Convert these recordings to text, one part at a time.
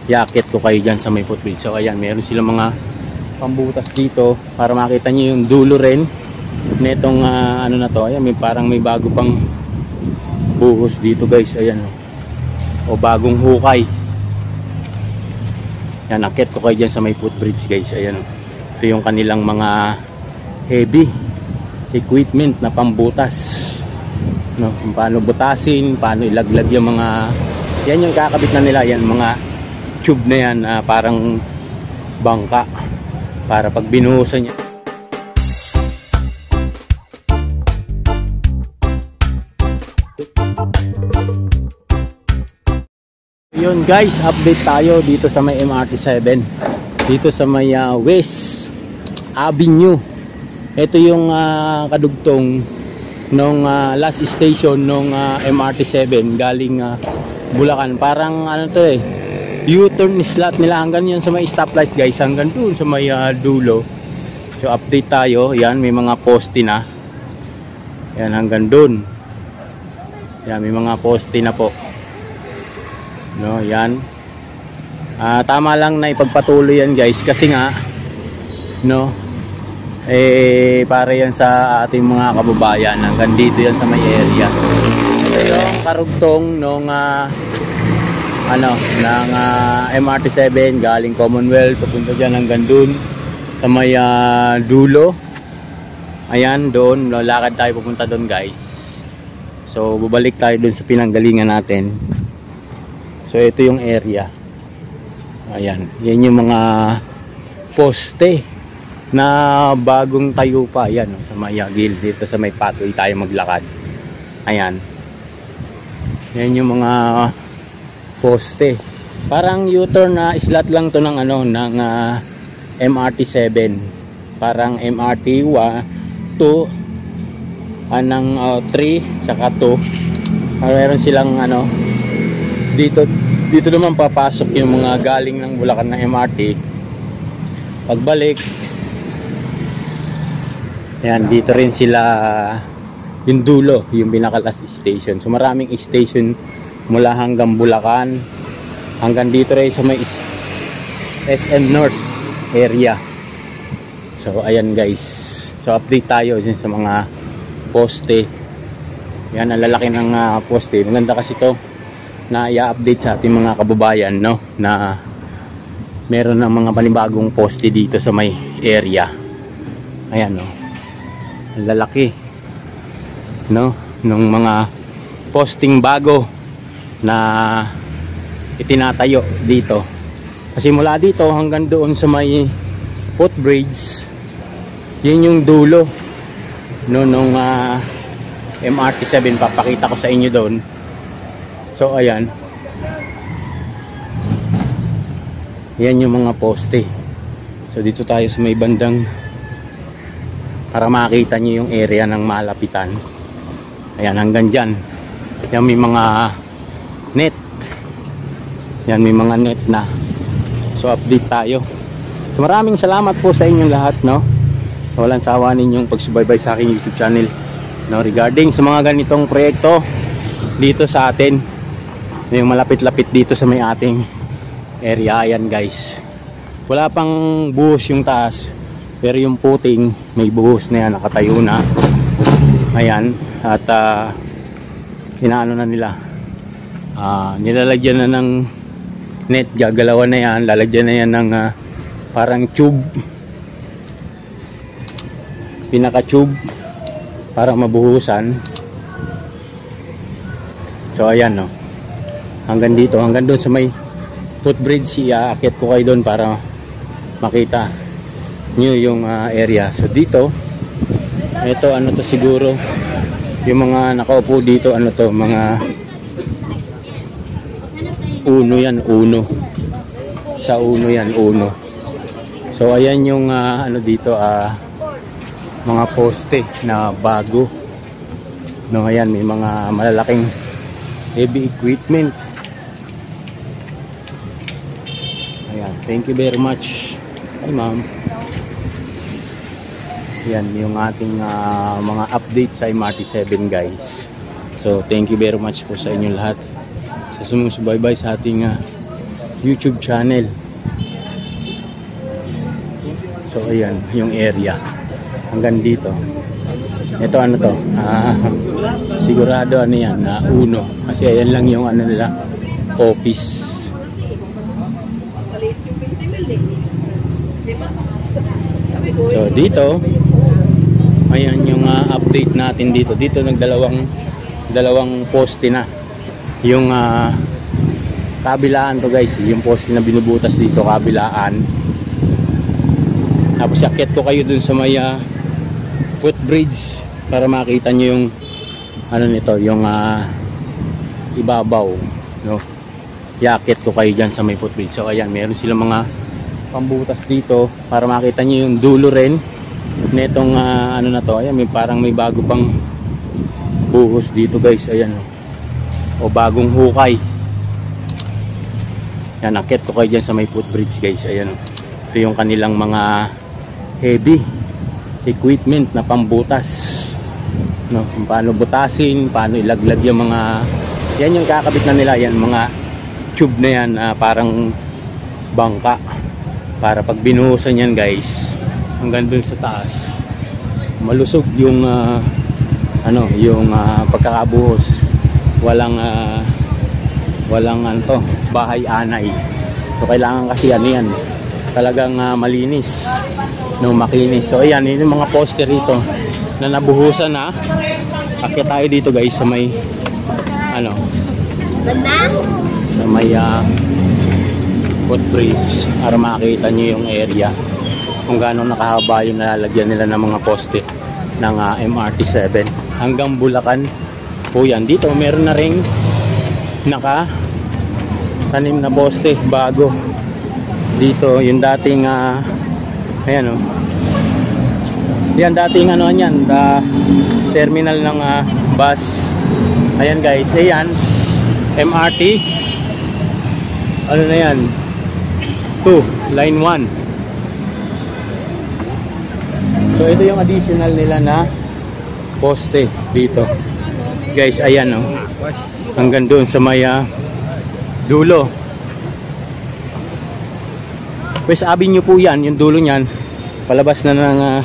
yakit ko kayo dyan sa may footbridge. So ayan, meron silang mga pambutas dito para makita nyo yung dulo rin netong ano na to. Ayan, parang may bago pang buhos dito guys. Ayan o bagong hukay. Yan, akit ko kayo dyan sa may footbridge guys. Ayan, ito yung kanilang mga heavy equipment na pambutas, no? Paano butasin, paano ilaglag yung mga, yan yung kakabit na nila, yan mga tube na yan, parang bangka para pag binuhusan niya. Yun guys, update tayo dito sa may MRT7, dito sa may West Avenue. Ito yung kadugtong nung last station nung MRT7 galing Bulacan. Parang ano to U-turn slot nila hanggang yan sa may stoplight guys, hanggang dun sa may dulo. So update tayo. Yan, may mga poste na. Yan, hanggang dun. Yan, may mga poste na po. No, yan. Tama lang na ipagpatuloy yan guys kasi nga no, para yan sa ating mga kababayan. Hanggang dito yan sa may area. Ito yung karugtong nung ng MRT7 galing Commonwealth papunta dyan hanggang dun sa may dulo. Ayan, doon lalakad tayo pupunta doon guys. So bubalik tayo doon sa pinanggalingan natin. So ito yung area. Ayan, yan yung mga poste na bagong tayo pa. Ayan, sa may gilid dito sa may pathway tayo maglakad. Ayan, yan yung mga poste. Parang U-turn na slot lang to ng ng MRT7. Parang MRT 1, 2, ng 3 saka 2. Meron silang dito naman papasok yung mga galing ng Bulacan ng MRT. Pagbalik, ayan, dito rin sila yung dulo, yung pinaka last station. So maraming station mula hanggang Bulacan hanggang dito rin sa may SM North area. So ayan guys, so update tayo din sa mga poste. Yan, ang lalaki ng poste. Maganda kasi to na i-update sa ating mga kababayan, no, na meron ng mga panibagong poste dito sa may area. Ayan, no, ang lalaki, no, nung mga posting bago na itinatayo dito. Kasi mula dito hanggang doon sa may footbridge, yun yung dulo no, nung MRT7. Papakita ko sa inyo doon. So ayan, yan yung mga poste. So dito tayo sa may bandang para makita nyo yung area ng malapitan. Ayan, hanggang dyan. Yan, may mga net. Yan, may mga net na. So update tayo. So maraming salamat po sa inyong lahat, no. Walang sawa ninyong pagsubaybay sa aking YouTube channel, no, regarding sa mga ganitong proyekto dito sa atin. Yung malapit-lapit dito sa may ating area. Ayan guys, wala pang buhos yung taas, pero yung puting may buhos na yan, nakatayo na. Ayan, at inaano na nila, nilalagyan na ng net, gagalawan na yan, lalagyan na yan ng parang tube, pinaka tube para mabuhusan. So ayan, no, hanggang dito, hanggang doon sa may footbridge. Iaakit ko kayo doon para makita nyo yung area. So dito, ito to siguro yung mga nakaupo dito, to, mga uno yan, uno sa uno yan, uno. So ayan yung dito, mga poste na bago, no. Ayan, may mga malalaking heavy equipment. Ayan, thank you very much. Hi ma'am. Yan yung ating mga update sa MRT7 guys. So thank you very much po sa inyo lahat sa sumusubaybay sa ating YouTube channel. So ayan yung area hanggang dito. Ito ano to, sigurado ano yan na uno, kasi ayan lang yung ano nila, office. So dito ayan yung update natin dito. Dito dalawang poste na yung kabilaan to guys, yung poste na binubutas dito kabilaan. Tapos yakit ko kayo dun sa may footbridge para makita nyo yung ano nito, yung ibabaw, no? Yakit ko kayo dyan sa may footbridge. So ayan, meron silang mga pambutas dito para makita nyo yung dulo rin netong ano na to. Ayan, parang may bago pang buhos dito guys. Ayan, o bagong hukay. Yan, yakit ko kayo dyan sa may footbridge guys. Ayan, ito yung kanilang mga heavy equipment na pambutas, no? Kung paano butasin, paano ilaglag yung mga yan, yung kakabit na nila, yan mga tube na yan, parang bangka, para pag binuhusan yan guys hanggang dun sa taas malusog yung ano, yung pagkakabuhos, walang ano to, bahay anay. So kailangan kasi ano yan, talagang malinis, no, makinis. So ayan, yun yung mga poster rito na nabuhusan na. Akit tayo dito guys sa may ano, sa may footbridge para makita nyo yung area kung gaano nakahaba yung nalalagyan nila ng mga poste ng MRT7 hanggang Bulacan po yan. Dito meron na ring tanim na poste bago dito, yung dating ayan o, yan dating ano yan, terminal ng bus. Ayan guys, ayan MRT ano na yan, 2 line 1. So ito yung additional nila na poste dito guys. Ayan o, hanggang doon sa may dulo. West Avenue po yan, yung dulo nyan, palabas na ng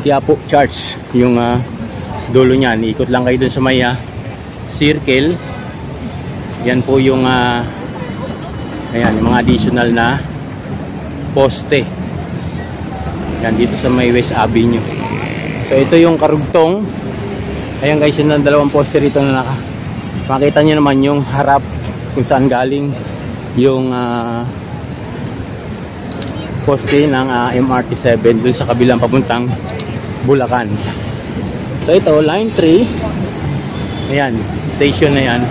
Quiapo Church yung dulo nyan. Ikot lang kayo dun sa may circle. Yan po yung ayan, yung mga additional na poste yan dito sa may West Avenue. So ito yung karugtong. Ayan guys, yun ang dalawang poste rito na makita nyo naman yung harap kung saan galing yung poste ng MRT7 dun sa kabilang papuntang Bulacan. So ito, line 3. Ayan, station na yan.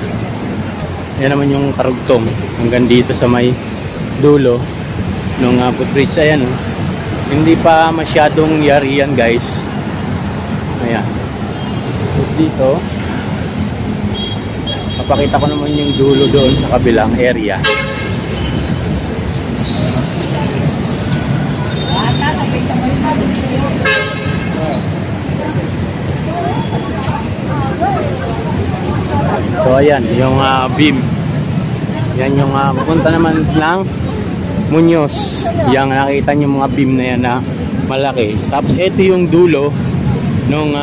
Yan naman yung karugtong hanggang dito sa may dulo ng footbridge. Ayan, hindi pa masyadong yari yan guys. Ayan, dito papakita ko naman yung dulo doon sa kabilang area. So ayan, yung beam. Yan yung pupunta naman ng Muñoz. Yang nakita nyo mga beam na yan na malaki. Tapos ito yung dulo nung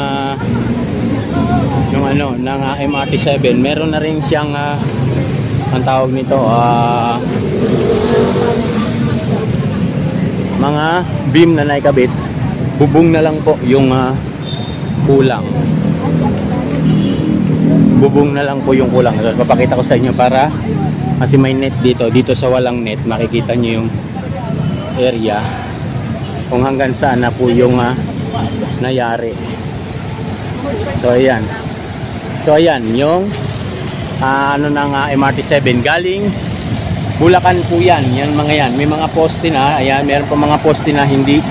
ano, ng MRT7. Meron na rin siyang ang tawag nito, mga beam na naikabit. Bubong na lang po yung kulang. Bubong na lang po yung kulang. So, papakita ko sa inyo para kasi may net dito. Dito sa walang net, makikita nyo yung area kung hanggang saan na po yung nayari. So ayan. So ayan, yung ano ng MRT7 galing Bulacan po yan. Yan mga yan. May mga poste na. Ayan, meron pa mga poste na hindi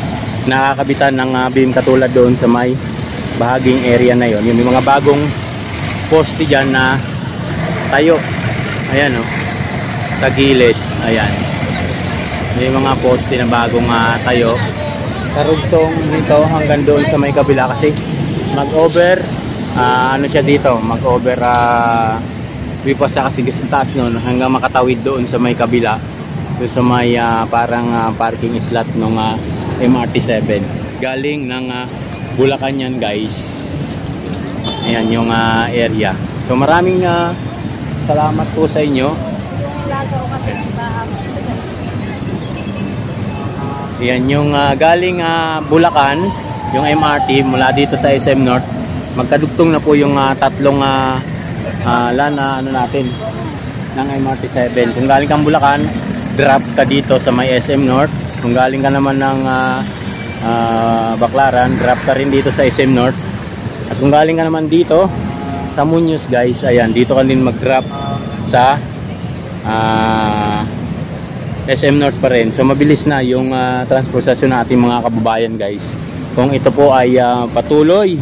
nakakabitan ng beam katulad doon sa may bahaging area na yon. Yung may mga bagong poste dyan na tayo. Ayan o, tagilid. Ayan, may mga poste na bagong tayo. Karugtong dito hanggang doon sa may kabila kasi mag-over ano siya dito, mag-over wipas siya kasi sa taas noon hanggang makatawid doon sa may kabila doon sa may parang parking slot ng MRT7. Galing ng Bulacan yan guys. Ayan yung area. So maraming salamat po sa inyo. Ayan yung galing Bulacan, yung MRT mula dito sa SM North. Magkadugtong na po yung tatlong ano natin ng MRT7. Kung galing kang Bulacan, drop ka dito sa may SM North. Kung galing ka naman ng Baclaran, drop ka rin dito sa SM North. At kung galing ka naman dito sa Muñoz guys, ayan, dito ka din mag-drop sa SM North pa rin. So mabilis na yung transportasyon natin mga kababayan guys. Kung ito po ay patuloy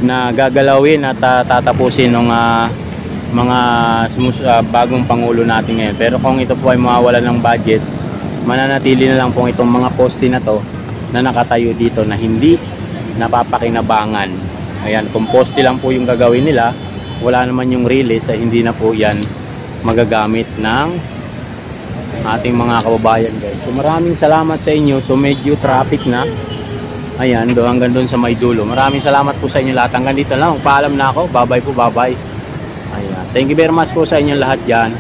na gagalawin at tatapusin ng mga bagong pangulo natin ngayon. Pero kung ito po ay mawawala ng budget, mananatili na lang po itong mga poste na to na nakatayo dito na hindi napapakinabangan. Ayan, kung poste lang po yung gagawin nila, wala naman yung release, ay hindi na po yan magagamit ng ating mga kababayan guys. So maraming salamat sa inyo. So medyo traffic na. Ayan, hanggang doon sa may dulo. Maraming salamat po sa inyo lahat. Hanggang dito lang. Paalam na ako. Bye bye po, bye bye. Ayan. Thank you very much po sa inyo lahat yan.